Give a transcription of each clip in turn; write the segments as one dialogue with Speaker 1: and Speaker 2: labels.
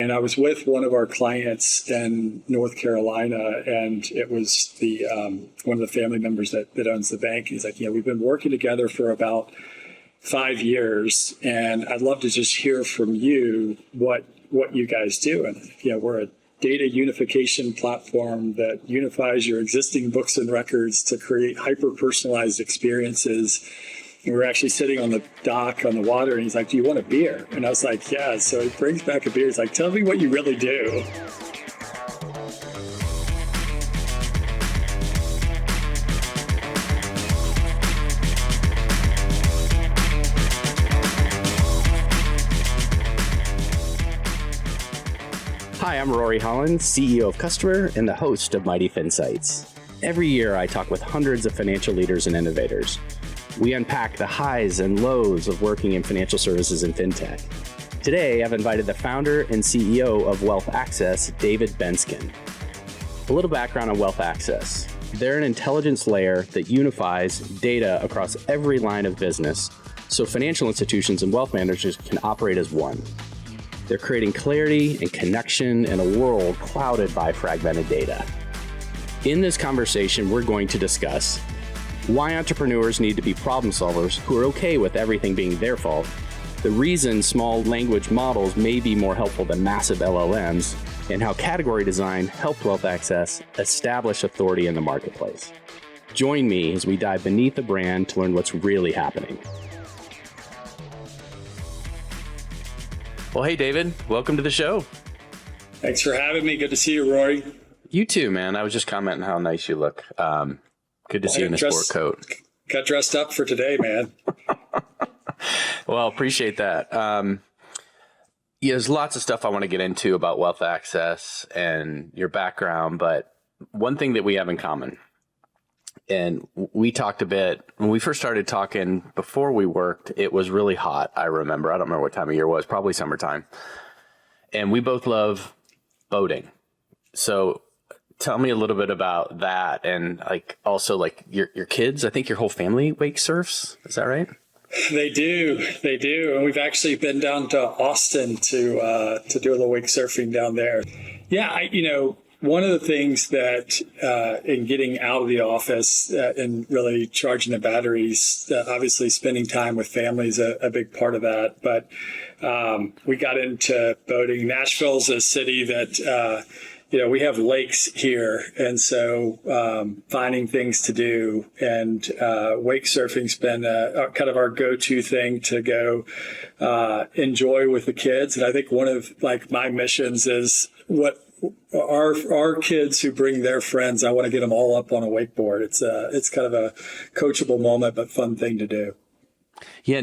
Speaker 1: And I was with one of our clients in North Carolina, and it was the one of the family members that owns the bank. He's like, we've been working together for about 5 years, and I'd love to just hear from you what you guys do. And we're a data unification platform that unifies your existing books and records to create hyper-personalized experiences. And we're actually sitting on the dock on the water, and he's like, do you want a beer? And I was like, yeah. So he brings back a beer. He's like, tell me what you really do.
Speaker 2: Hi, I'm Rory Holland, CEO of Customer and the host of Mighty Finsights. Every year, I talk with hundreds of financial leaders and innovators. We unpack the highs and lows of working in financial services and fintech. Today, I've invited the founder and CEO of Wealth Access, David Benskin. A little background on Wealth Access. They're an intelligence layer that unifies data across every line of business, so financial institutions and wealth managers can operate as one. They're creating clarity and connection in a world clouded by fragmented data. In this conversation, we're going to discuss why entrepreneurs need to be problem solvers who are okay with everything being their fault, the reason small language models may be more helpful than massive LLMs, and how category design helped Wealth Access establish authority in the marketplace. Join me as we dive beneath the brand to learn what's really happening. Well, hey, David, welcome to the show.
Speaker 1: Thanks for having me. Good to see you, Rory.
Speaker 2: You too, man. I was just commenting how nice you look. Good to see you in a sport coat.
Speaker 1: Got dressed up for today, man.
Speaker 2: Well, appreciate that. There's lots of stuff I want to get into about Wealth Access and your background, but one thing that we have in common, and we talked a bit, when we first started talking before we worked, it was really hot, I remember. I don't remember what time of year it was, probably summertime. And we both love boating. So tell me a little bit about that, and also your kids. I think your whole family wake surfs. Is that right?
Speaker 1: They do, and we've actually been down to Austin to do a little wake surfing down there. Yeah, one of the things that in getting out of the office and really charging the batteries, obviously spending time with family is a big part of that. But we got into boating. Nashville's a city that we have lakes here, and so finding things to do, and wake surfing's been kind of our go-to thing to go enjoy with the kids. And I think one of my missions is what our kids who bring their friends, I want to get them all up on a wakeboard. It's kind of a coachable moment, but fun thing to do.
Speaker 2: Yeah.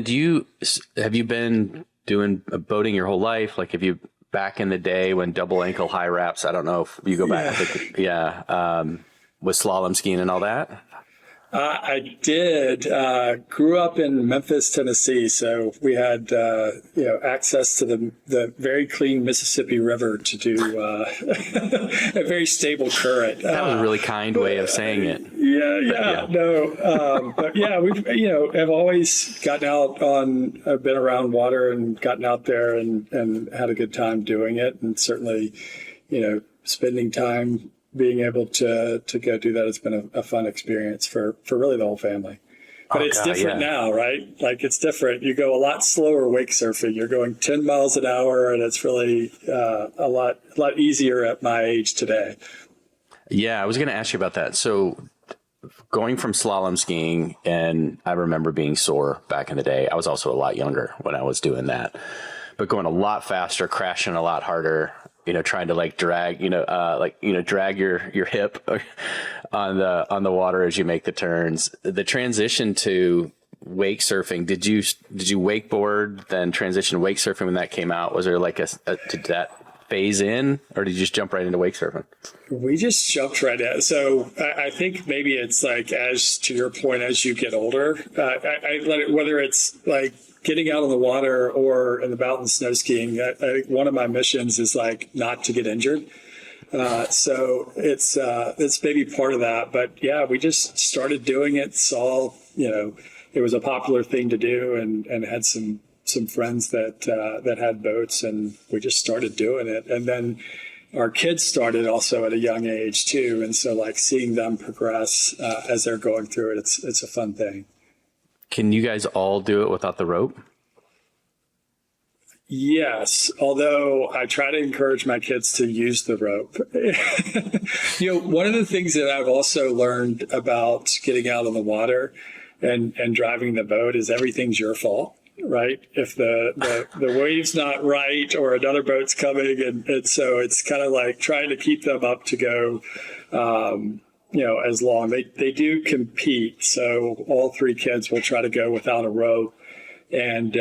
Speaker 2: Have you been doing boating your whole life? Have you? Back in the day when double ankle high wraps, I don't know if you go back. With slalom skiing and all that.
Speaker 1: I did. Grew up in Memphis, Tennessee, so we had access to the very clean Mississippi River to do a very stable current.
Speaker 2: That was a really kind way of saying it.
Speaker 1: But yeah, we've have always gotten out on. I've been around water and gotten out there and had a good time doing it, and certainly, spending time being able to go do that has been a fun experience for really the whole family. But it's different now, right? It's different. You go a lot slower wake surfing. You're going 10 miles an hour, and it's really a lot easier at my age today.
Speaker 2: Yeah, I was going to ask you about that. So going from slalom skiing, and I remember being sore back in the day. I was also a lot younger when I was doing that. But going a lot faster, crashing a lot harder, trying to drag, drag your hip on the water as you make the turns. The transition to wake surfing, did you wakeboard, then transition to wake surfing when that came out? Was there did that phase in, or did you just jump right into wake surfing?
Speaker 1: We just jumped right in. So I think maybe it's as to your point, as you get older, I let it, whether it's getting out on the water or in the mountain snow skiing, I think one of my missions is not to get injured. So it's maybe part of that. But yeah, we just started doing it, saw, it was a popular thing to do, and had some some friends that had boats, and we just started doing it. And then our kids started also at a young age too. And so like seeing them progress as they're going through it, it's a fun thing.
Speaker 2: Can you guys all do it without the rope?
Speaker 1: Yes, although I try to encourage my kids to use the rope. One of the things that I've also learned about getting out on the water and driving the boat is everything's your fault, right? If the wave's not right or another boat's coming, and so it's kind of like trying to keep them up to go, as long. They do compete, so all three kids will try to go without a rope. And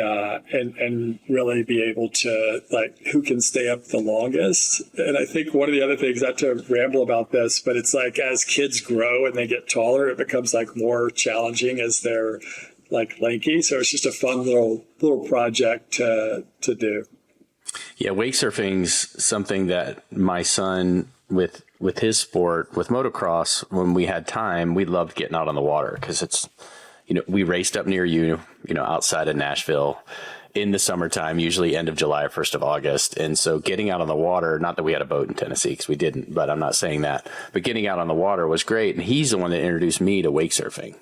Speaker 1: really be able to, like, who can stay up the longest. And I think one of the other things, not to ramble about this, but it's like as kids grow and they get taller, it becomes like more challenging as they're like lanky. So it's just a fun little project to do.
Speaker 2: Yeah, wake surfing's something that my son, with his sport, with motocross, when we had time, we loved getting out on the water because it's, we raced up near you, outside of Nashville in the summertime, usually end of July, 1st of August. And so getting out on the water, not that we had a boat in Tennessee because we didn't, but I'm not saying that, but getting out on the water was great. And he's the one that introduced me to wake surfing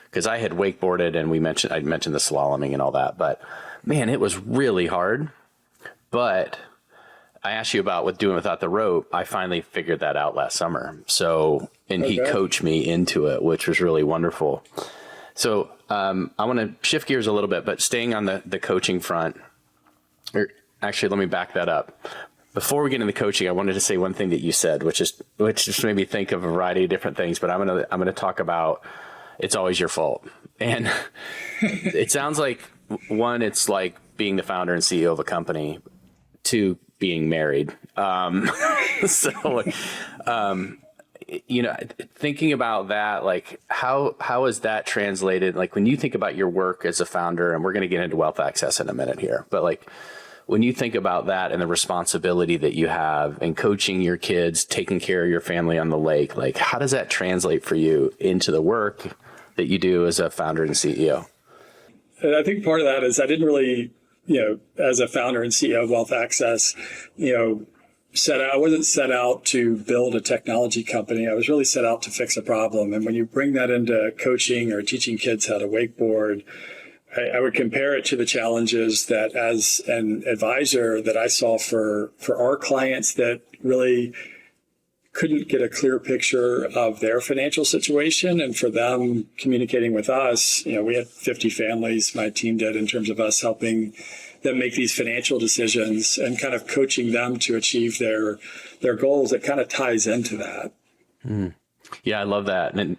Speaker 2: because I had wakeboarded and I'd mentioned the slaloming and all that, but man, it was really hard. But I asked you about doing without the rope. I finally figured that out last summer. So, and he coached me into it, which was really wonderful. So I want to shift gears a little bit, but staying on the coaching front, or actually, let me back that up. Before we get into coaching, I wanted to say one thing that you said, which just made me think of a variety of different things. But I'm gonna talk about it's always your fault, and it sounds like one, it's like being the founder and CEO of a company. Two, being married. Thinking about that, like how is that translated? Like when you think about your work as a founder, and we're going to get into wealth access in a minute here, but like when you think about that and the responsibility that you have in coaching your kids, taking care of your family on the lake, like how does that translate for you into the work that you do as a founder and CEO?
Speaker 1: And I think part of that is I didn't really, as a founder and CEO of Wealth Access, I wasn't set out to build a technology company. I was really set out to fix a problem. And when you bring that into coaching or teaching kids how to wakeboard, I would compare it to the challenges that as an advisor that I saw for our clients that really couldn't get a clear picture of their financial situation. And for them communicating with us, we had 50 families, my team did, in terms of us helping them make these financial decisions and kind of coaching them to achieve their goals. It kind of ties into that.
Speaker 2: Yeah, I love that. And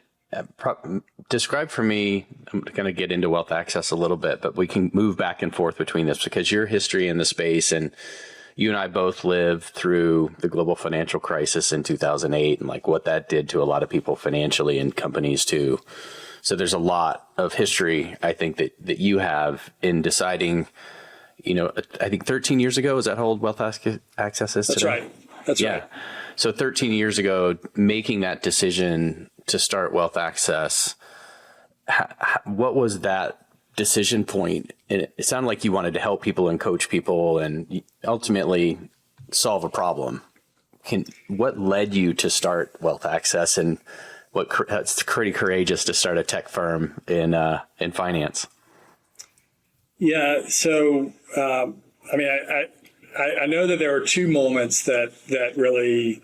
Speaker 2: describe for me, I'm going to get into wealth access a little bit, but we can move back and forth between this because your history in the space, and you and I both lived through the global financial crisis in 2008 and like what that did to a lot of people financially and companies too. So there's a lot of history, I think, that you have in deciding, I think 13 years ago, is that how old wealth access is today?
Speaker 1: That's right. That's right.
Speaker 2: So 13 years ago, making that decision to start wealth access, what was that decision point? And it sounded like you wanted to help people and coach people and ultimately solve a problem. What led you to start wealth access, and it's pretty courageous to start a tech firm in finance?
Speaker 1: Yeah. So, I know that there were two moments that really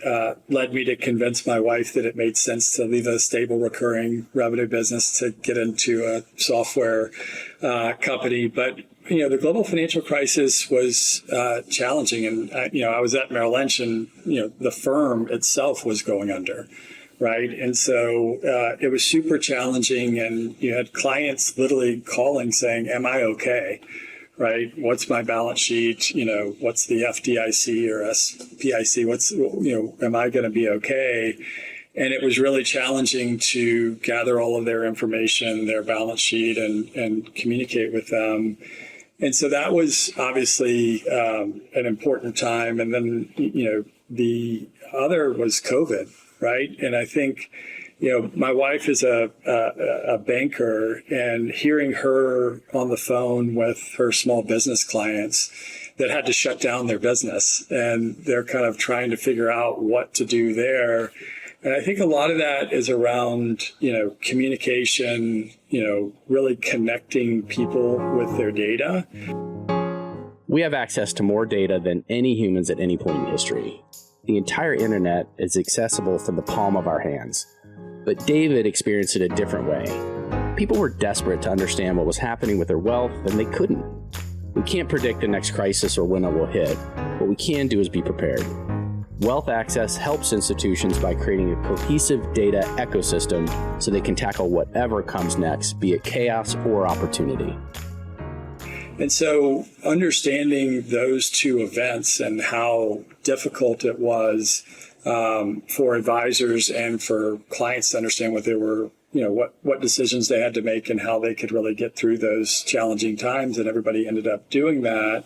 Speaker 1: led me to convince my wife that it made sense to leave a stable recurring revenue business to get into a software company. But, the global financial crisis was challenging. And, I was at Merrill Lynch and, the firm itself was going under. Right. And so it was super challenging. And you had clients literally calling saying, am I okay? Right. What's my balance sheet? What's the FDIC or SPIC? Am I going to be okay? And it was really challenging to gather all of their information, their balance sheet, and communicate with them. And so that was obviously an important time. And then, the other was COVID. Right. And I think my wife is a banker, and hearing her on the phone with her small business clients that had to shut down their business, and they're kind of trying to figure out what to do there. And I think a lot of that is around, communication, really connecting people with their data.
Speaker 2: We have access to more data than any humans at any point in history. The entire internet is accessible from the palm of our hands. But David experienced it a different way. People were desperate to understand what was happening with their wealth, and they couldn't. We can't predict the next crisis or when it will hit. What we can do is be prepared. Wealth Access helps institutions by creating a cohesive data ecosystem so they can tackle whatever comes next, be it chaos or opportunity.
Speaker 1: And so understanding those two events and how difficult it was for advisors and for clients to understand what they were, what decisions they had to make and how they could really get through those challenging times. And everybody ended up doing that.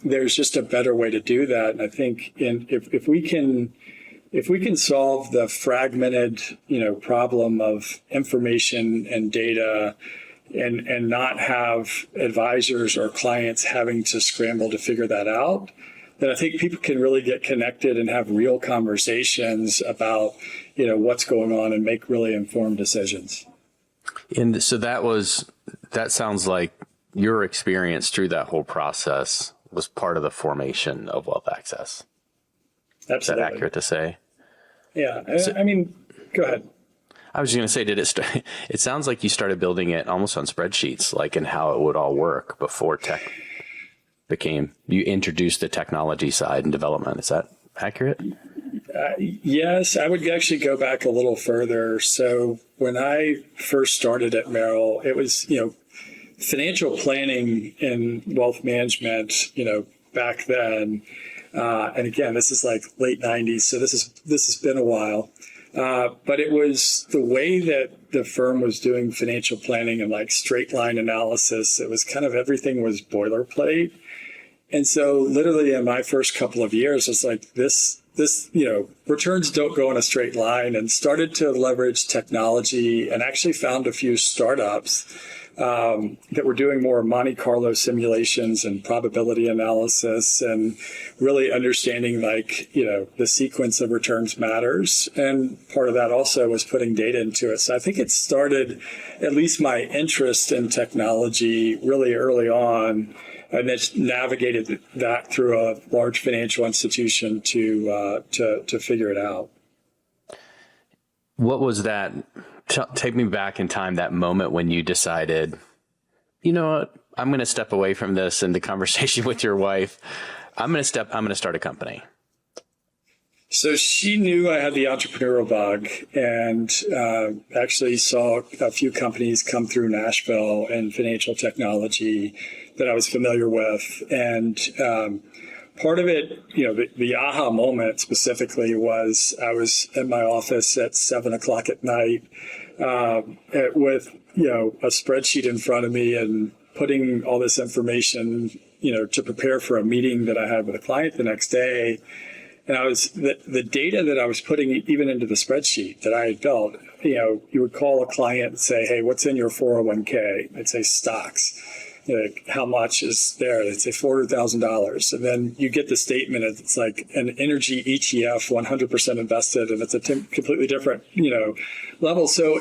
Speaker 1: There's just a better way to do that. And I think if we can solve the fragmented, problem of information and data, and not have advisors or clients having to scramble to figure that out, then I think people can really get connected and have real conversations about, what's going on and make really informed decisions.
Speaker 3: And so that sounds like your experience through that whole process was part of the formation of Wealth Access.
Speaker 1: Absolutely.
Speaker 3: Is that accurate to say?
Speaker 1: Yeah. Go ahead.
Speaker 3: I was just going to say, it sounds like you started building it almost on spreadsheets, like in how it would all work before tech you introduced the technology side and development. Is that accurate?
Speaker 1: Yes, I would actually go back a little further. So when I first started at Merrill, it was, financial planning and wealth management, back then. And again, this is like late 90s. So this has been a while. But it was the way that the firm was doing financial planning and like straight line analysis. It was kind of everything was boilerplate. And so literally in my first couple of years, it's like this, returns don't go in a straight line, and started to leverage technology and actually found a few startups that were doing more Monte Carlo simulations and probability analysis and really understanding the sequence of returns matters. And part of that also was putting data into it. So I think it started at least my interest in technology really early on, and then navigated that through a large financial institution to figure it out.
Speaker 3: What was that? Take me back in time, that moment when you decided, you know what, I'm going to step away from this and the conversation with your wife. I'm going to start a company.
Speaker 1: So she knew I had the entrepreneurial bug, and actually saw a few companies come through Nashville in financial technology that I was familiar with. And part of it, the aha moment specifically was I was in my office at 7:00 at night with, a spreadsheet in front of me and putting all this information, to prepare for a meeting that I had with a client the next day. And the data that I was putting even into the spreadsheet that I had built, you would call a client and say, hey, what's in your 401k? I'd say stocks. How much is there? They'd say $400,000. And then you get the statement, it's like an energy ETF, 100% invested, and it's a completely different, level. So,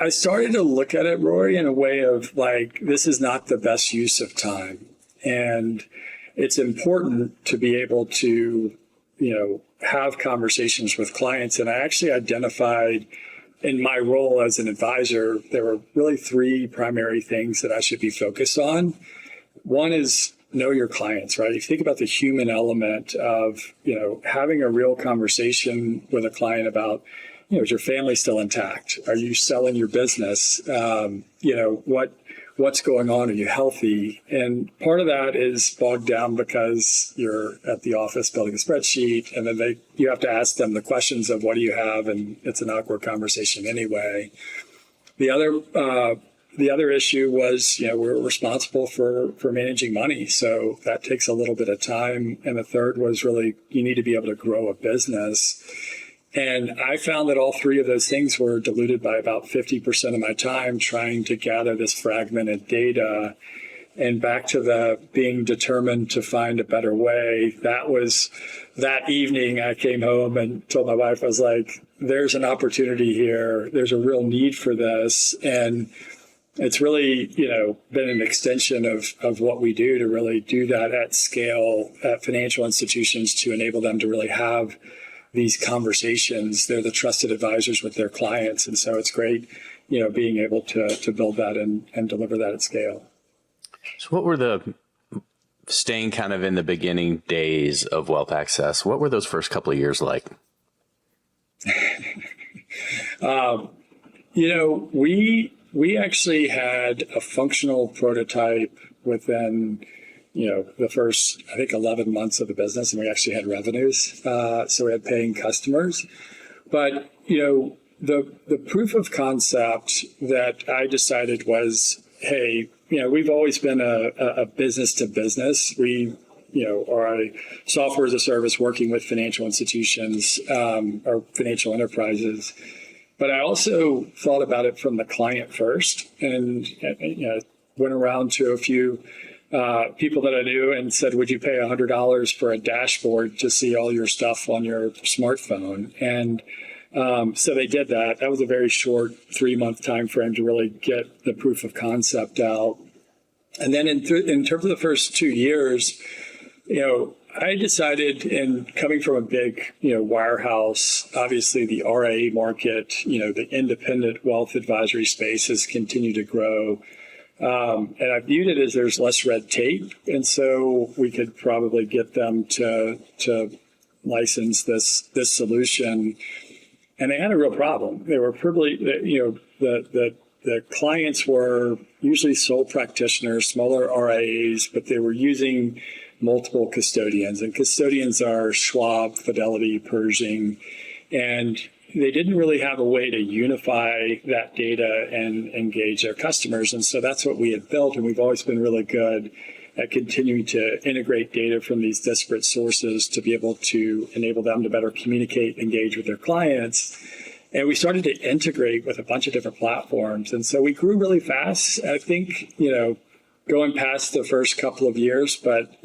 Speaker 1: I started to look at it, Rory, in a way of like, this is not the best use of time. And it's important to be able to, have conversations with clients. And I actually identified in my role as an advisor, there were really three primary things that I should be focused on. One is know your clients, right? If you think about the human element of, having a real conversation with a client about, is your family still intact? Are you selling your business? What's going on? Are you healthy? And part of that is bogged down because you're at the office building a spreadsheet, and then you have to ask them the questions of what do you have, and it's an awkward conversation anyway. The other issue was, we're responsible for managing money, so that takes a little bit of time. And the third was really, you need to be able to grow a business. And I found that all three of those things were diluted by about 50% of my time trying to gather this fragmented data. And back to the being determined to find a better way, that evening I came home and told my wife, I was like, there's an opportunity here. There's a real need for this. And it's really, been an extension of what we do to really do that at scale at financial institutions to enable them to really have these conversations. They're the trusted advisors with their clients. And so it's great, being able to build that and deliver that at scale.
Speaker 3: So what were staying kind of in the beginning days of Wealth Access, what were those first couple of years like?
Speaker 1: We actually had a functional prototype within, the first, I think, 11 months of the business, and we actually had revenues. So we had paying customers. But, the proof of concept that I decided was, hey, we've always been a business to business. We, are a software as a service working with financial institutions or financial enterprises. But I also thought about it from the client first, and went around to a few people that I knew and said, would you pay $100 for a dashboard to see all your stuff on your smartphone? And so they did that. That was a very short 3-month time frame to really get the proof of concept out. And then in terms of the first 2 years, I decided, in coming from a big, wirehouse, obviously the RIA market, the independent wealth advisory space has continued to grow. And I viewed it as there's less red tape. And so we could probably get them to license this solution. And they had a real problem. They were probably, the clients were usually sole practitioners, smaller RIAs, but they were using multiple custodians. And custodians are Schwab, Fidelity, Pershing. And they didn't really have a way to unify that data and engage their customers. And so that's what we had built. And we've always been really good at continuing to integrate data from these disparate sources to be able to enable them to better communicate, engage with their clients. And we started to integrate with a bunch of different platforms. And so we grew really fast. I think, going past the first couple of years, but,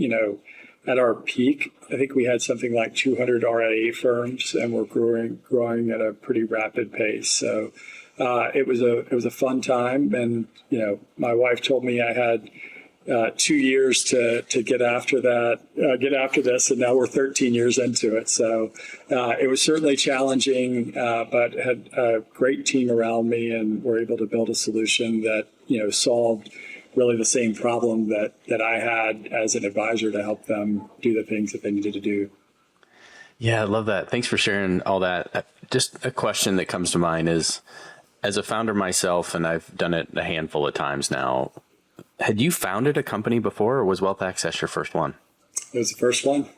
Speaker 1: at our peak, I think we had something like 200 RIA firms, and we're growing at a pretty rapid pace. So it was a fun time. And, my wife told me I had 2 years to get after this, and now we're 13 years into it. So it was certainly challenging, but had a great team around me, and we're able to build a solution that solved really the same problem that I had as an advisor to help them do the things that they needed to do.
Speaker 3: Yeah, I love that. Thanks for sharing all that. Just a question that comes to mind is, as a founder myself, and I've done it a handful of times now, had you founded a company before, or was Wealth Access your first one?
Speaker 1: It was the first one.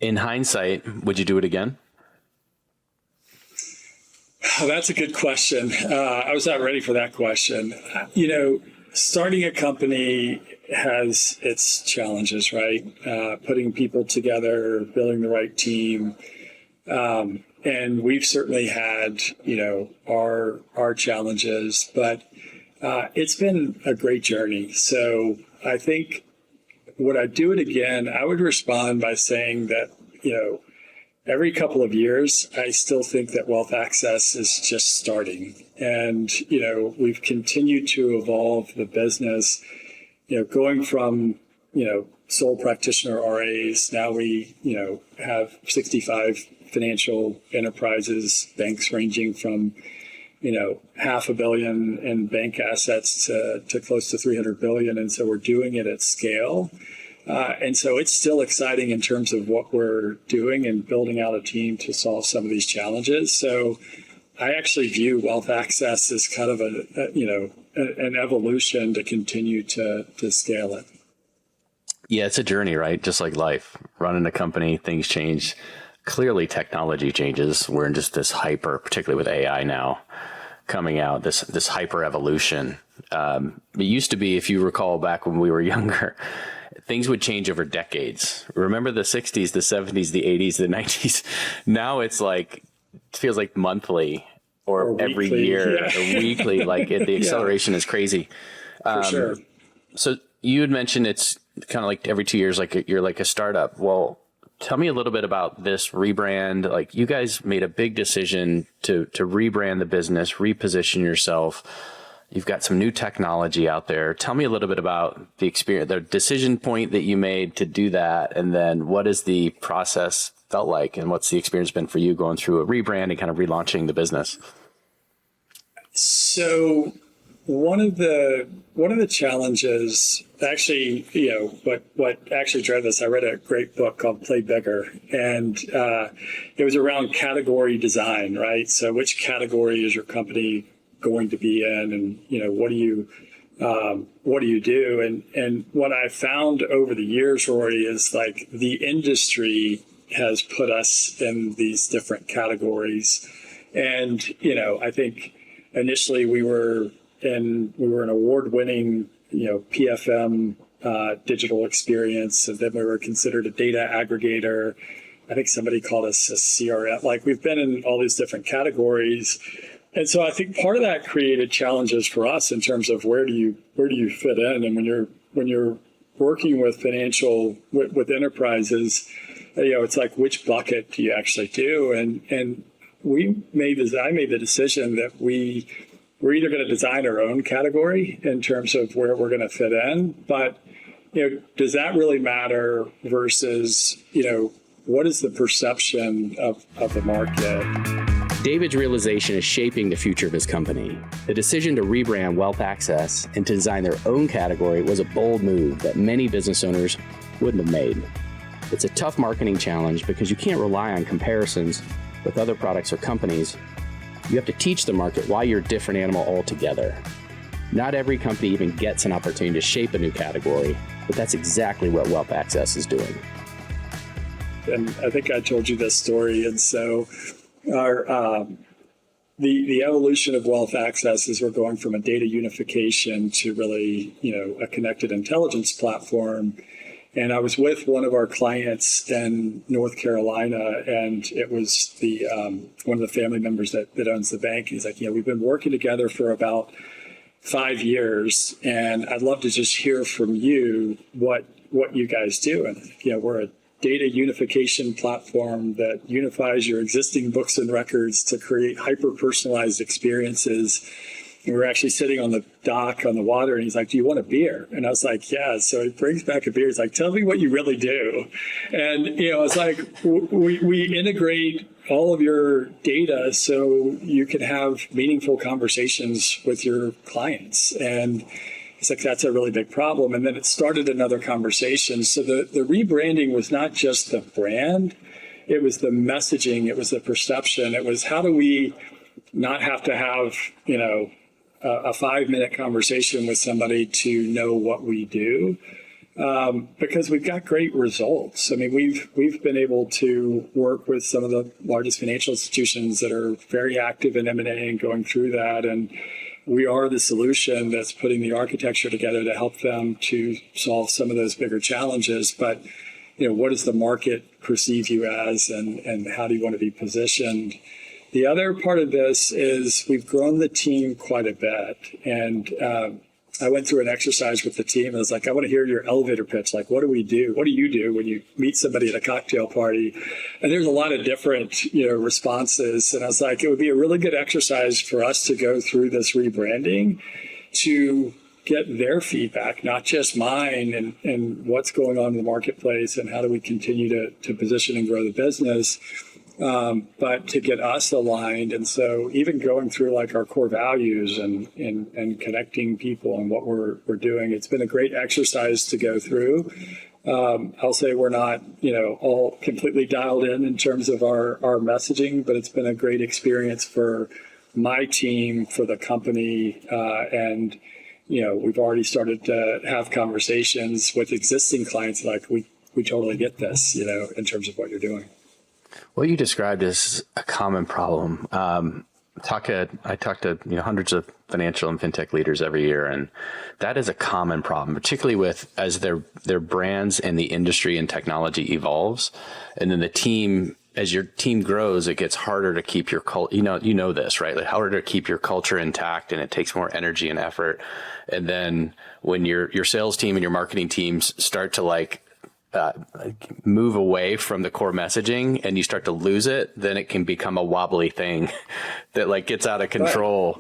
Speaker 3: In hindsight, would you do it again?
Speaker 1: Oh, that's a good question. I was not ready for that question. Starting a company has its challenges, right? Putting people together, building the right team. And we've certainly had, our challenges, but it's been a great journey. So I think would I do it again, I would respond by saying that, every couple of years, I still think that Wealth Access is just starting. And, we've continued to evolve the business, going from, sole practitioner RAs. Now we, have 65 financial enterprises, banks ranging from, $500 million in bank assets to close to $300 billion. And so we're doing it at scale. And so it's still exciting in terms of what we're doing and building out a team to solve some of these challenges. So I actually view Wealth Access as kind of an evolution to continue to scale it.
Speaker 3: Yeah, it's a journey, right? Just like life. Running a company, things change. Clearly, technology changes. We're in just this hyper, particularly with AI now coming out, this hyper evolution. It used to be, if you recall back when we were younger, things would change over decades. Remember the 60s, the 70s, the 80s, the 90s. Now it's like, it feels like monthly or every
Speaker 1: weekly,
Speaker 3: year
Speaker 1: yeah.
Speaker 3: or weekly. Like the acceleration is crazy.
Speaker 1: For sure.
Speaker 3: So you had mentioned it's kind of like every 2 years, like you're like a startup. Well, tell me a little bit about this rebrand. Like you guys made a big decision to rebrand the business, reposition yourself. You've got some new technology out there. Tell me a little bit about the experience, the decision point that you made to do that. And then what is the process felt like? And what's the experience been for you going through a rebrand and kind of relaunching the business?
Speaker 1: So one of the challenges, actually, what actually drove this, I read a great book called Play Bigger, and it was around category design, right? So which category is your company going to be in, and what do you do? And what I found over the years, Rory, is like the industry has put us in these different categories, and I think initially we were an award-winning PFM digital experience, and then we were considered a data aggregator. I think somebody called us a CRM. Like we've been in all these different categories. And so I think part of that created challenges for us in terms of where do you fit in, and when you're working with with enterprises, it's like which bucket do you actually do? And I made the decision that we're either going to design our own category in terms of where we're going to fit in, but does that really matter versus what is the perception of the market?
Speaker 2: David's realization is shaping the future of his company. The decision to rebrand Wealth Access and to design their own category was a bold move that many business owners wouldn't have made. It's a tough marketing challenge because you can't rely on comparisons with other products or companies. You have to teach the market why you're a different animal altogether. Not every company even gets an opportunity to shape a new category, but that's exactly what Wealth Access is doing.
Speaker 1: And I think I told you this story, and so the evolution of Wealth Access is we're going from a data unification to really, a connected intelligence platform. And I was with one of our clients in North Carolina, and it was one of the family members that owns the bank. He's like, we've been working together for about 5 years, and I'd love to just hear from you what you guys do. And we're a data unification platform that unifies your existing books and records to create hyper-personalized experiences. And we were actually sitting on the dock on the water, and he's like, do you want a beer? And I was like, yeah. So he brings back a beer. He's like, tell me what you really do. And, it's like, we integrate all of your data so you can have meaningful conversations with your clients. And it's like, that's a really big problem. And then it started another conversation. So the rebranding was not just the brand, it was the messaging, it was the perception. It was, how do we not have to have, a 5-minute conversation with somebody to know what we do, because we've got great results. I mean, we've been able to work with some of the largest financial institutions that are very active in M&A and going through that, and we are the solution that's putting the architecture together to help them to solve some of those bigger challenges. But what does the market perceive you as, and how do you want to be positioned? The other part of this is we've grown the team quite a bit. And I went through an exercise with the team. I was like, I want to hear your elevator pitch. Like, what do we do? What do you do when you meet somebody at a cocktail party? And there's a lot of different, responses. And I was like, it would be a really good exercise for us to go through this rebranding to get their feedback, not just mine, and what's going on in the marketplace and how do we continue to position and grow the business. But to get us aligned. And so even going through like our core values and connecting people and what we're doing, it's been a great exercise to go through. I'll say we're not, all completely dialed in terms of our messaging, but it's been a great experience for my team, for the company. And we've already started to have conversations with existing clients. Like we totally get this, in terms of what you're doing.
Speaker 3: What you described is a common problem. talk to hundreds of financial and fintech leaders every year, and that is a common problem, particularly with as their brands and the industry and technology evolves, and then as your team grows, it gets harder to keep your culture. You know this, right? Like harder to keep your culture intact, and it takes more energy and effort. And then when your sales team and your marketing teams start to move away from the core messaging and you start to lose it, then it can become a wobbly thing that gets out of control.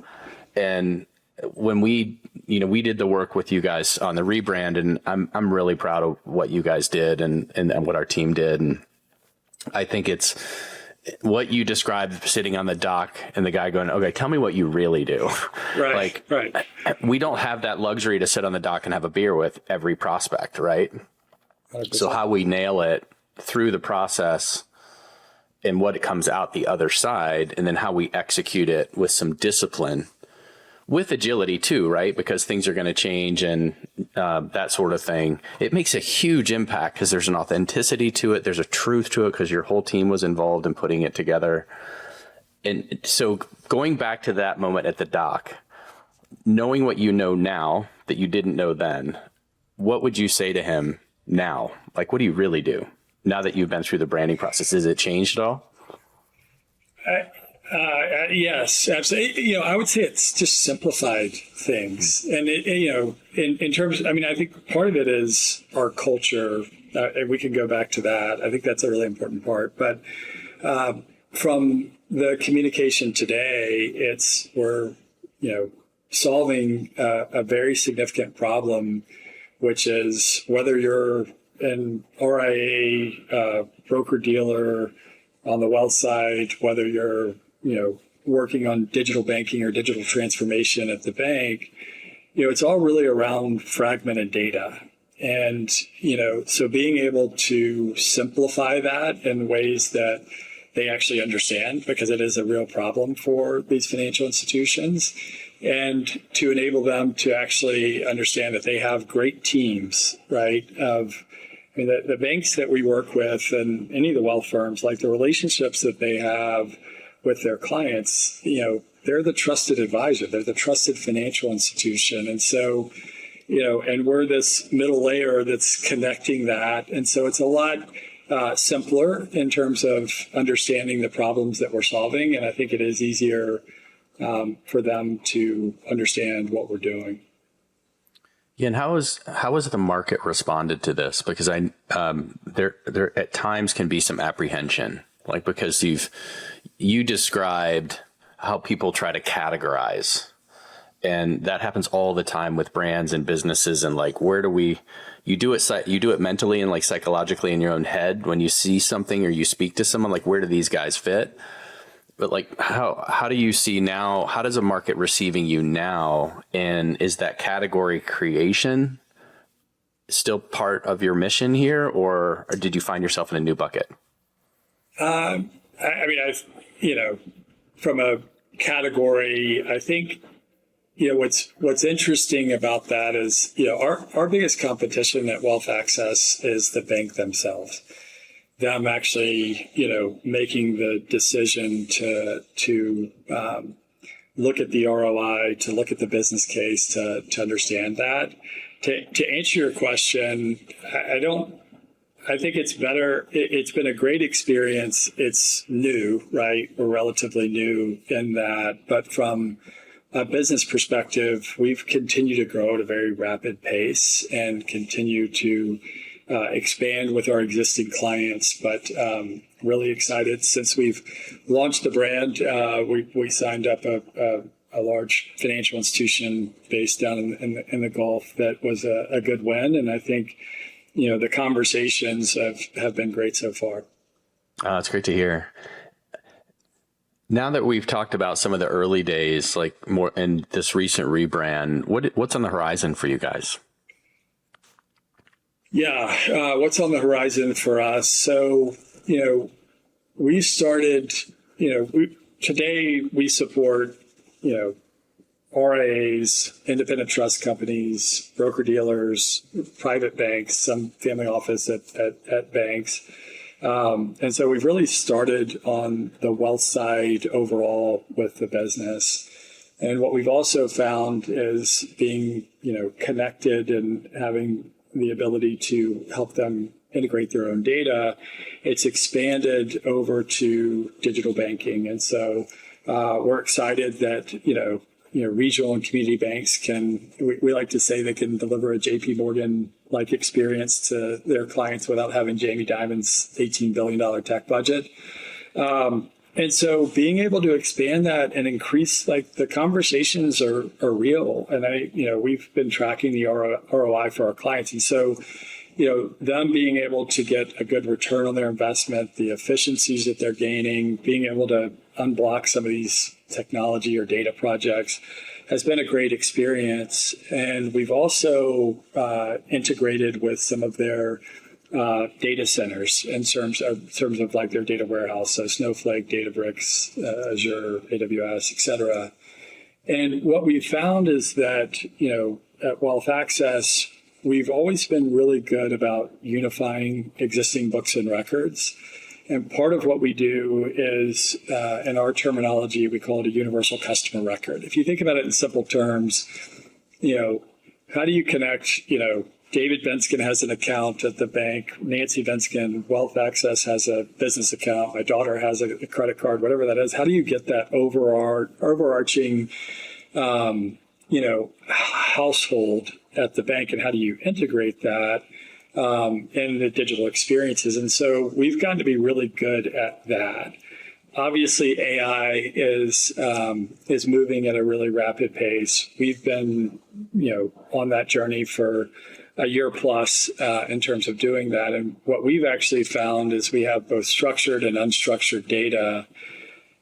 Speaker 3: Right. And when we did the work with you guys on the rebrand, and I'm really proud of what you guys did and what our team did. And I think it's what you described, sitting on the dock and the guy going, okay, tell me what you really do.
Speaker 1: Right. Right.
Speaker 3: We don't have that luxury to sit on the dock and have a beer with every prospect, right? 100%. So how we nail it through the process and what it comes out the other side, and then how we execute it with some discipline, with agility too, right? Because things are going to change and that sort of thing. It makes a huge impact because there's an authenticity to it. There's a truth to it because your whole team was involved in putting it together. And so going back to that moment at the dock, knowing what you know now that you didn't know then, what would you say to him now? Like, what do you really do now that you've been through the branding process? Has it changed at all?
Speaker 1: Yes, absolutely. I would say it's just simplified things. And, in terms, I think part of it is our culture. And we can go back to that. I think that's a really important part. But from the communication today, we're solving a very significant problem, which is whether you're an RIA, broker-dealer on the wealth side, whether you're working on digital banking or digital transformation at the bank, it's all really around fragmented data. And, so being able to simplify that in ways that they actually understand, because it is a real problem for these financial institutions, and to enable them to actually understand that they have great teams, right? The banks that we work with and any of the wealth firms, like the relationships that they have with their clients, they're the trusted advisor. They're the trusted financial institution. And so, and we're this middle layer that's connecting that. And so it's a lot simpler in terms of understanding the problems that we're solving. And I think it is easier for them to understand what we're doing.
Speaker 3: Yeah, and how has the market responded to this? Because there at times can be some apprehension, because you described how people try to categorize, and that happens all the time with brands and businesses. And where do you do it mentally and psychologically in your own head when you see something or you speak to someone, where do these guys fit? But how do you see now? How does a market receiving you now? And is that category creation still part of your mission here, or did you find yourself in a new bucket?
Speaker 1: From a category, I think, what's interesting about that is, our biggest competition at Wealth Access is the bank themselves. Them actually, making the decision to look at the ROI, to look at the business case, to understand that. To answer your question, I think it's better. It's been a great experience. It's new, right? We're relatively new in that, but from a business perspective, we've continued to grow at a very rapid pace and continue to expand with our existing clients, but really excited since we've launched the brand. We signed up a large financial institution based down in the Gulf that was a good win, and I think the conversations have been great so far.
Speaker 3: It's great to hear. Now that we've talked about some of the early days, more in this recent rebrand, what's on the horizon for you guys?
Speaker 1: Yeah, what's on the horizon for us? So, we started, today we support, RIAs, independent trust companies, broker dealers, private banks, some family office at banks. And so we've really started on the wealth side overall with the business. And what we've also found is being, connected and having the ability to help them integrate their own data. It's expanded over to digital banking. And so we're excited that, regional and community banks we like to say they can deliver a JP Morgan like experience to their clients without having Jamie Dimon's $18 billion tech budget. And so being able to expand that and increase, the conversations are real. And we've been tracking the ROI for our clients. And so, them being able to get a good return on their investment, the efficiencies that they're gaining, being able to unblock some of these technology or data projects has been a great experience. And we've also integrated with some of their data centers in terms of like their data warehouse, so Snowflake, Databricks, Azure, AWS, et cetera. And what we found is that, at Wealth Access, we've always been really good about unifying existing books and records. And part of what we do is, in our terminology, we call it a universal customer record. If you think about it in simple terms, how do you connect, David Benskin has an account at the bank. Nancy Benskin, Wealth Access, has a business account. My daughter has a credit card, whatever that is. How do you get that overarching, household at the bank, and how do you integrate that in the digital experiences? And so we've gotten to be really good at that. Obviously, AI is moving at a really rapid pace. We've been, on that journey for a year plus in terms of doing that. And what we've actually found is we have both structured and unstructured data.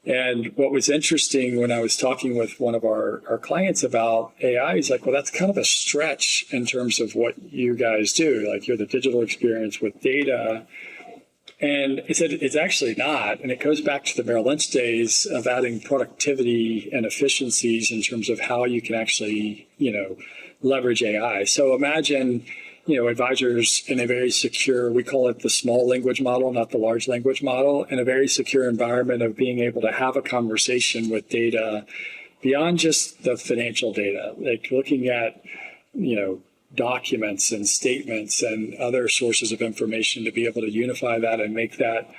Speaker 1: And what was interesting when I was talking with one of our clients about AI, he's like, well, that's kind of a stretch in terms of what you guys do. Like, you're the digital experience with data. And he said, it's actually not. And it goes back to the Merrill Lynch days of adding productivity and efficiencies in terms of how you can actually, leverage AI. So imagine, advisors in a very secure, we call it the small language model, not the large language model, in a very secure environment of being able to have a conversation with data beyond just the financial data, like looking at, documents and statements and other sources of information to be able to unify that and make that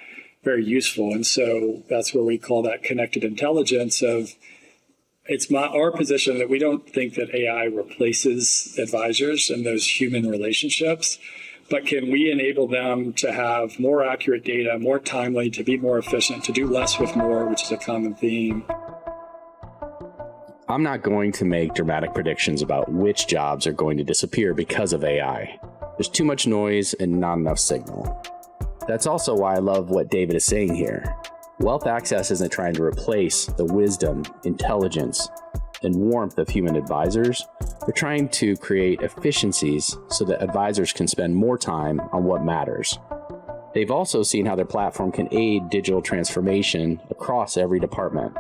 Speaker 1: very useful. And so that's where we call that connected intelligence of, it's our position that we don't think that AI replaces advisors and those human relationships, but can we enable them to have more accurate data, more timely, to be more efficient, to do less with more, which is a common theme.
Speaker 2: I'm not going to make dramatic predictions about which jobs are going to disappear because of AI. There's too much noise and not enough signal. That's also why I love what David is saying here. Wealth Access isn't trying to replace the wisdom, intelligence, and warmth of human advisors. They're trying to create efficiencies so that advisors can spend more time on what matters. They've also seen how their platform can aid digital transformation across every department,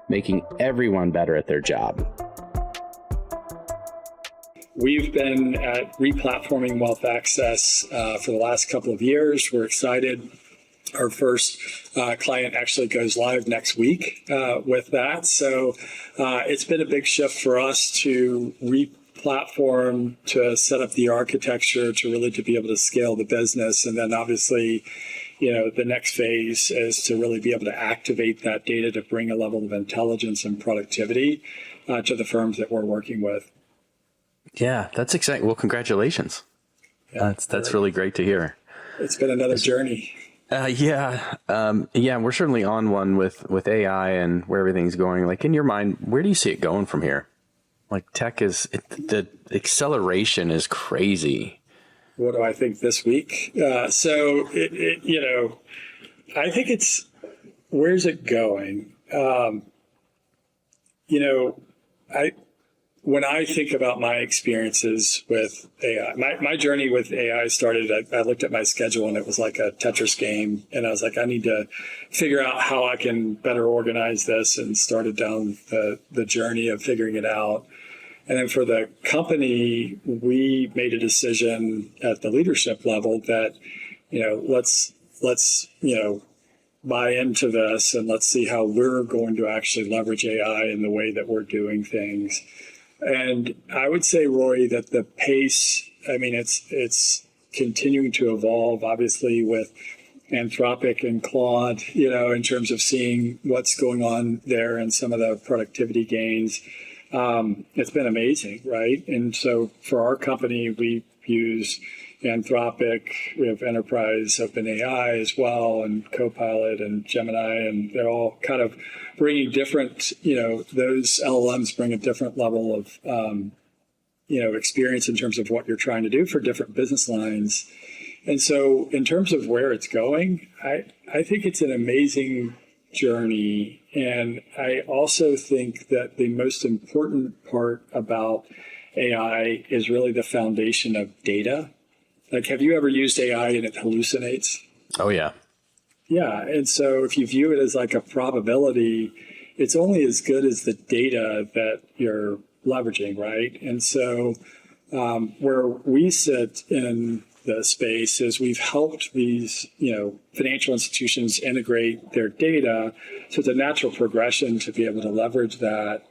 Speaker 2: making everyone better at their job.
Speaker 1: We've been at replatforming Wealth Access for the last couple of years. We're excited. Our first client actually goes live next week with that. So it's been a big shift for us to replatform, to set up the architecture, to really to be able to scale the business. And then obviously, the next phase is to really be able to activate that data to bring a level of intelligence and productivity to the firms that we're working with.
Speaker 3: Yeah, that's exciting. Well, congratulations. Yeah, that's really great to hear.
Speaker 1: It's been another journey.
Speaker 3: We're certainly on one with AI and where everything's going. Like, in your mind, where do you see it going from here? Like, the acceleration is crazy.
Speaker 1: What do I think this week? I think it's, where's it going? When I think about my experiences with AI, my journey with AI started, I looked at my schedule and it was like a Tetris game. And I was like, I need to figure out how I can better organize this, and started down the journey of figuring it out. And then for the company, we made a decision at the leadership level that, let's let's, buy into this and let's see how we're going to actually leverage AI in the way that we're doing things. And I would say, Rory, that the pace, it's continuing to evolve, obviously, with Anthropic and Claude, in terms of seeing what's going on there and some of the productivity gains. It's been amazing, right? And so for our company, we use Anthropic, we have Enterprise OpenAI as well, and Copilot and Gemini, and they're all kind of bringing different, those LLMs bring a different level of, experience in terms of what you're trying to do for different business lines. And so in terms of where it's going, I think it's an amazing journey. And I also think that the most important part about AI is really the foundation of data. Like, have you ever used AI and it hallucinates?
Speaker 3: Oh, yeah.
Speaker 1: Yeah. And so if you view it as like a probability, it's only as good as the data that you're leveraging, right? And so where we sit in the space is we've helped these, financial institutions integrate their data. So it's a natural progression to be able to leverage that.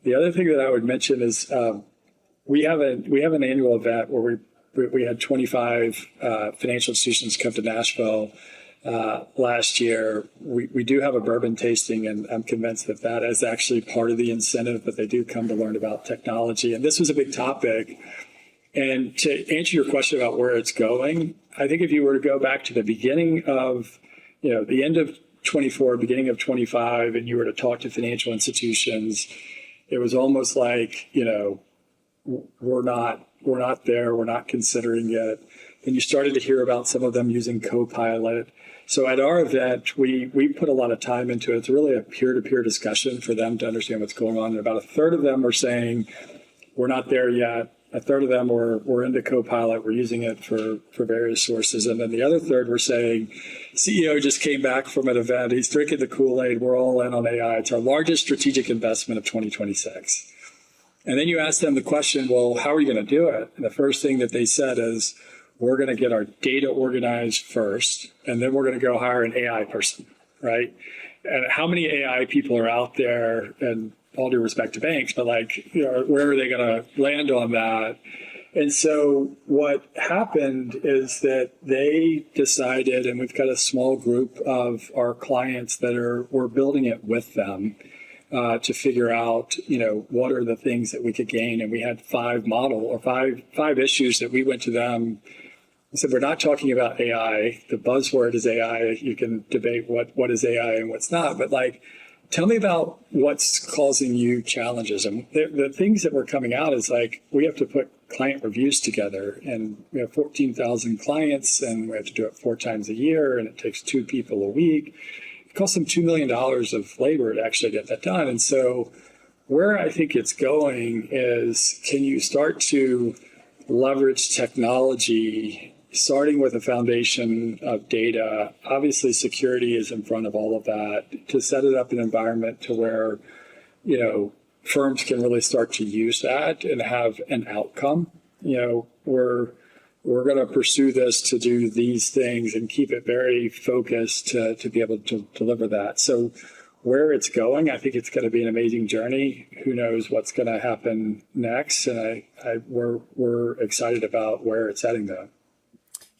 Speaker 1: The other thing that I would mention is we have an annual event where we had 25 financial institutions come to Nashville last year. We do have a bourbon tasting, and I'm convinced that is actually part of the incentive, but they do come to learn about technology. And this was a big topic. And to answer your question about where it's going, I think if you were to go back to the beginning of, the end of 24, beginning of 25, and you were to talk to financial institutions, it was almost like, we're not there, we're not considering it. And you started to hear about some of them using Copilot. So at our event, we put a lot of time into it. It's really a peer-to-peer discussion for them to understand what's going on. And about a third of them are saying, we're not there yet. A third of them were into Copilot. We're using it for various sources. And then the other third were saying, CEO just came back from an event. He's drinking the Kool-Aid. We're all in on AI. It's our largest strategic investment of 2026. And then you ask them the question, well, how are you going to do it? And the first thing that they said is, we're going to get our data organized first, and then we're going to go hire an AI person, right? And how many AI people are out there, and all due respect to banks, but where are they going to land on that? And so what happened is that they decided, and we've got a small group of our clients that we're building it with them, to figure out, what are the things that we could gain. And we had five issues that we went to them and said, we're not talking about AI. The buzzword is AI. You can debate what is AI and what's not. But tell me about what's causing you challenges. And the things that were coming out is we have to put client reviews together. And we have 14,000 clients, and we have to do it 4 times a year. And it takes 2 people a week. Cost them $2 million of labor to actually get that done. And so where I think it's going is, can you start to leverage technology, starting with a foundation of data? Obviously, security is in front of all of that, to set it up in an environment to where, firms can really start to use that and have an outcome. We're going to pursue this to do these things and keep it very focused to be able to deliver that. So where it's going, I think it's going to be an amazing journey. Who knows what's going to happen next? And we're excited about where it's heading, though.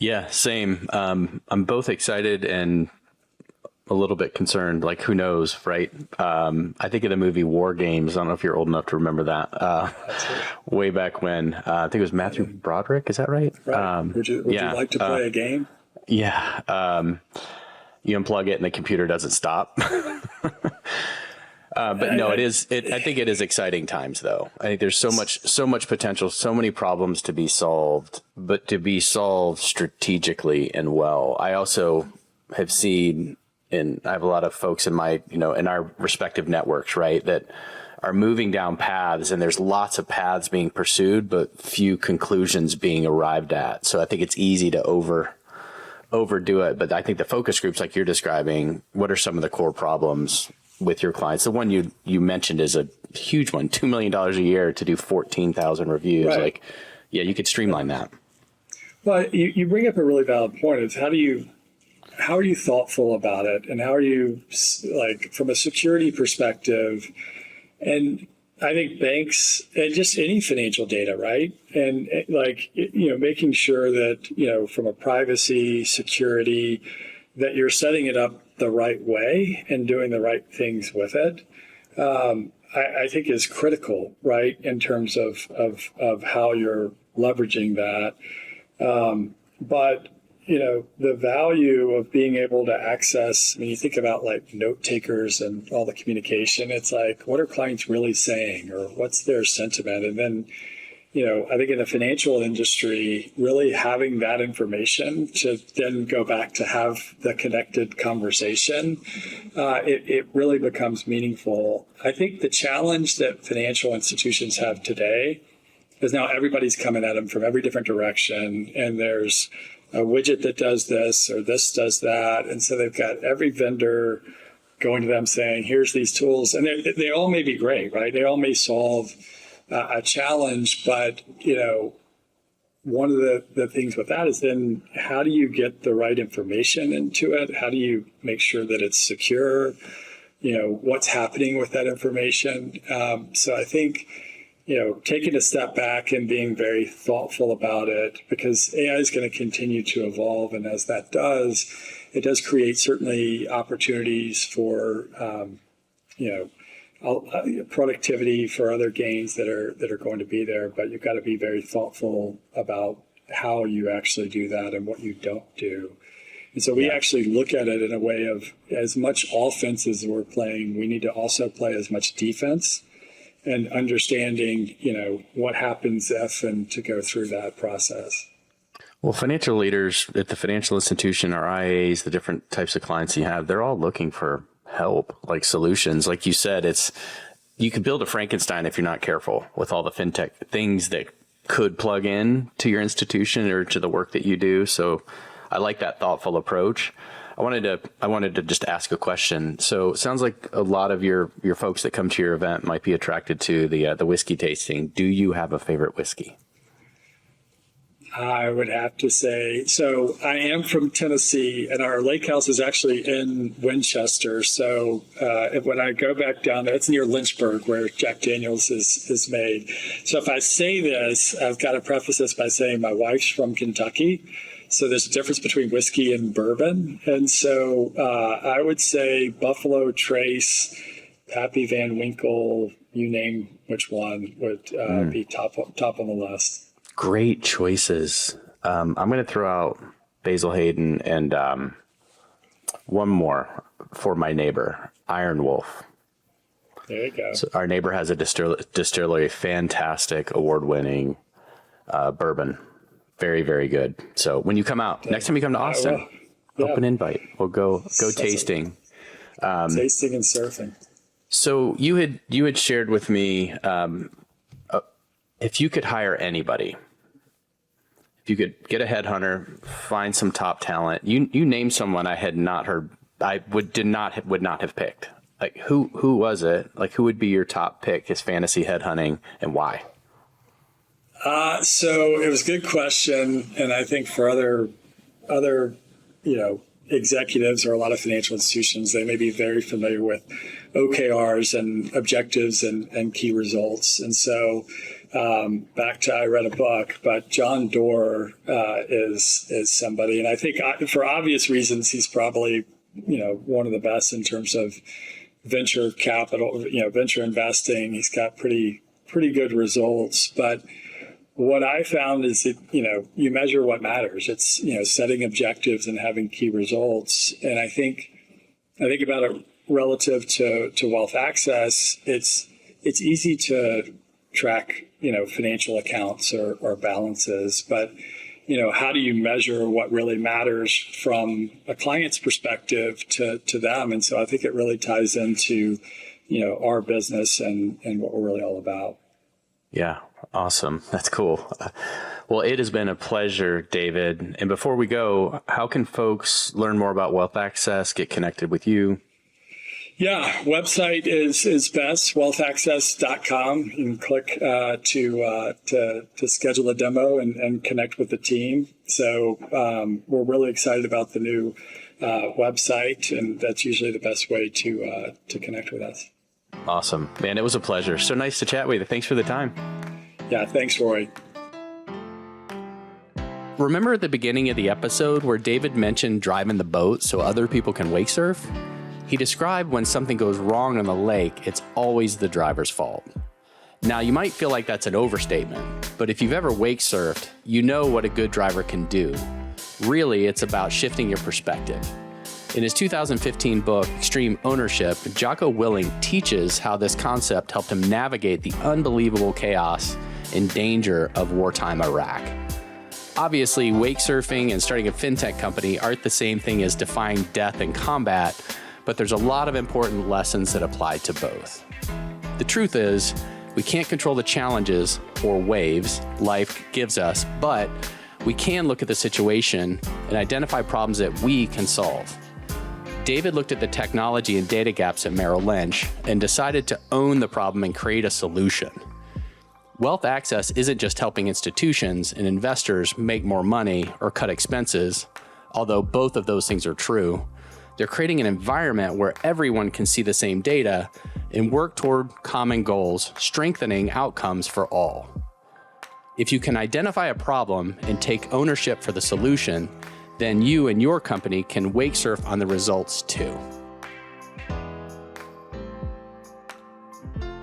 Speaker 3: Yeah, same. I'm both excited and a little bit concerned. Who knows, right? I think of the movie War Games. I don't know if you're old enough to remember that. Way back when, I think it was Matthew Broderick. Is that right?
Speaker 1: Right. Would you like to play a game?
Speaker 3: Yeah. You unplug it and the computer doesn't stop. But no, it is. I think it is exciting times, though. I think there's so much potential, so many problems to be solved, but to be solved strategically and well. I also have seen, and I have a lot of folks in my, in our respective networks, right, that are moving down paths, and there's lots of paths being pursued, but few conclusions being arrived at. So I think it's easy to overdo it. But I think the focus groups like you're describing, what are some of the core problems with your clients? The one you mentioned is a huge one, $2 million a year to do 14,000 reviews.
Speaker 1: Right.
Speaker 3: You could streamline that.
Speaker 1: Well, you bring up a really valid point. It's how do you how are you thoughtful about it? And how are you, like, from a security perspective? And I think banks and just any financial data, right? And like, making sure that, from a privacy, security, that you're setting it up the right way and doing the right things with it, I think is critical, right? In terms of how you're leveraging that. But the value of being able to access, I mean, you think about like note takers and all the communication, it's like, what are clients really saying, or what's their sentiment? And then, I think in the financial industry, really having that information to then go back to have the connected conversation, it really becomes meaningful. I think the challenge that financial institutions have today is now everybody's coming at them from every different direction, and there's a widget that does this or this does that. And so they've got every vendor going to them saying, here's these tools. And they all may be great, right? They all may solve a challenge. But, one of the things with that is then how do you get the right information into it? How do you make sure that it's secure? What's happening with that information? So I think, taking a step back and being very thoughtful about it, because AI is going to continue to evolve. And as that does, it does create certainly opportunities for, productivity, for other gains that are going to be there. But you've got to be very thoughtful about how you actually do that and what you don't do. And so we actually look at it in a way of as much offense as we're playing, we need to also play as much defense. And understanding, what happens if, and to go through that process.
Speaker 3: Well, financial leaders at the financial institution, or IAs, the different types of clients you have, they're all looking for help, like solutions. Like you said, you could build a Frankenstein if you're not careful with all the fintech things that could plug in to your institution or to the work that you do. So I like that thoughtful approach. I wanted to just ask a question. So it sounds like a lot of your folks that come to your event might be attracted to the whiskey tasting. Do you have a favorite whiskey?
Speaker 1: I would have to say, so I am from Tennessee, and our lake house is actually in Winchester. So when I go back down there, it's near Lynchburg where Jack Daniels is made. So if I say this, I've got to preface this by saying my wife's from Kentucky. So there's a difference between whiskey and bourbon. And so I would say Buffalo Trace, Pappy Van Winkle, you name which one would be top on the list.
Speaker 3: Great choices. I'm going to throw out Basil Hayden and one more for my neighbor, Iron Wolf.
Speaker 1: There you go.
Speaker 3: So our neighbor has a distillery, fantastic award-winning bourbon. Very, very good. So when you come out, next time you come to Austin, open invite. We'll go tasting.
Speaker 1: Tasting and surfing.
Speaker 3: So you had shared with me, if you could hire anybody, if you could get a headhunter, find some top talent, you name someone I had not heard, I would not have picked. Like who was it? Like who would be your top pick as fantasy headhunting, and why?
Speaker 1: So it was a good question, and I think for other executives or a lot of financial institutions, they may be very familiar with OKRs and objectives and key results. And so back to, I read a book, but John Doerr is somebody, and I think for obvious reasons, he's probably one of the best in terms of venture capital, venture investing. He's got pretty good results, but what I found is that, you measure what matters. It's, setting objectives and having key results. And I think about it relative to wealth access. It's easy to track, financial accounts or balances, but, how do you measure what really matters from a client's perspective to them? And so I think it really ties into, our business and what we're really all about.
Speaker 3: Yeah. Awesome. That's cool. Well, it has been a pleasure, David. And before we go, how can folks learn more about Wealth Access, get connected with you?
Speaker 1: Yeah, website is best, wealthaccess.com. You can click to schedule a demo and connect with the team. So we're really excited about the new website, and that's usually the best way to connect with us.
Speaker 3: Awesome. Man, it was a pleasure. So nice to chat with you. Thanks for the time.
Speaker 1: Yeah, thanks, Rory.
Speaker 3: Remember at the beginning of the episode where David mentioned driving the boat so other people can wake surf? He described when something goes wrong on the lake, it's always the driver's fault. Now, you might feel like that's an overstatement, but if you've ever wake surfed, you know what a good driver can do. Really, it's about shifting your perspective. In his 2015 book, Extreme Ownership, Jocko Willink teaches how this concept helped him navigate the unbelievable chaos and danger of wartime Iraq. Obviously, wake surfing and starting a fintech company aren't the same thing as defying death in combat, but there's a lot of important lessons that apply to both. The truth is, we can't control the challenges or waves life gives us, but we can look at the situation and identify problems that we can solve. David looked at the technology and data gaps at Merrill Lynch and decided to own the problem and create a solution. Wealth access isn't just helping institutions and investors make more money or cut expenses, although both of those things are true. They're creating an environment where everyone can see the same data and work toward common goals, strengthening outcomes for all. If you can identify a problem and take ownership for the solution, then you and your company can wake surf on the results too.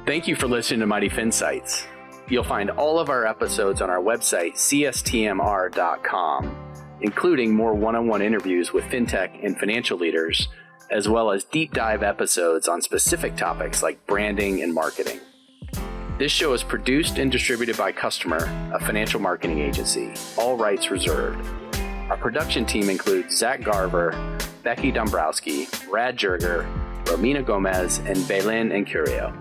Speaker 3: Thank you for listening to Mighty Finsights. You'll find all of our episodes on our website, CSTMR.com, including more one-on-one interviews with fintech and financial leaders, as well as deep dive episodes on specific topics like branding and marketing. This show is produced and distributed by Customer, a financial marketing agency, all rights reserved. Our production team includes Zach Garver, Becky Dombrowski, Brad Jerger, Romina Gomez, and Belin Encurio.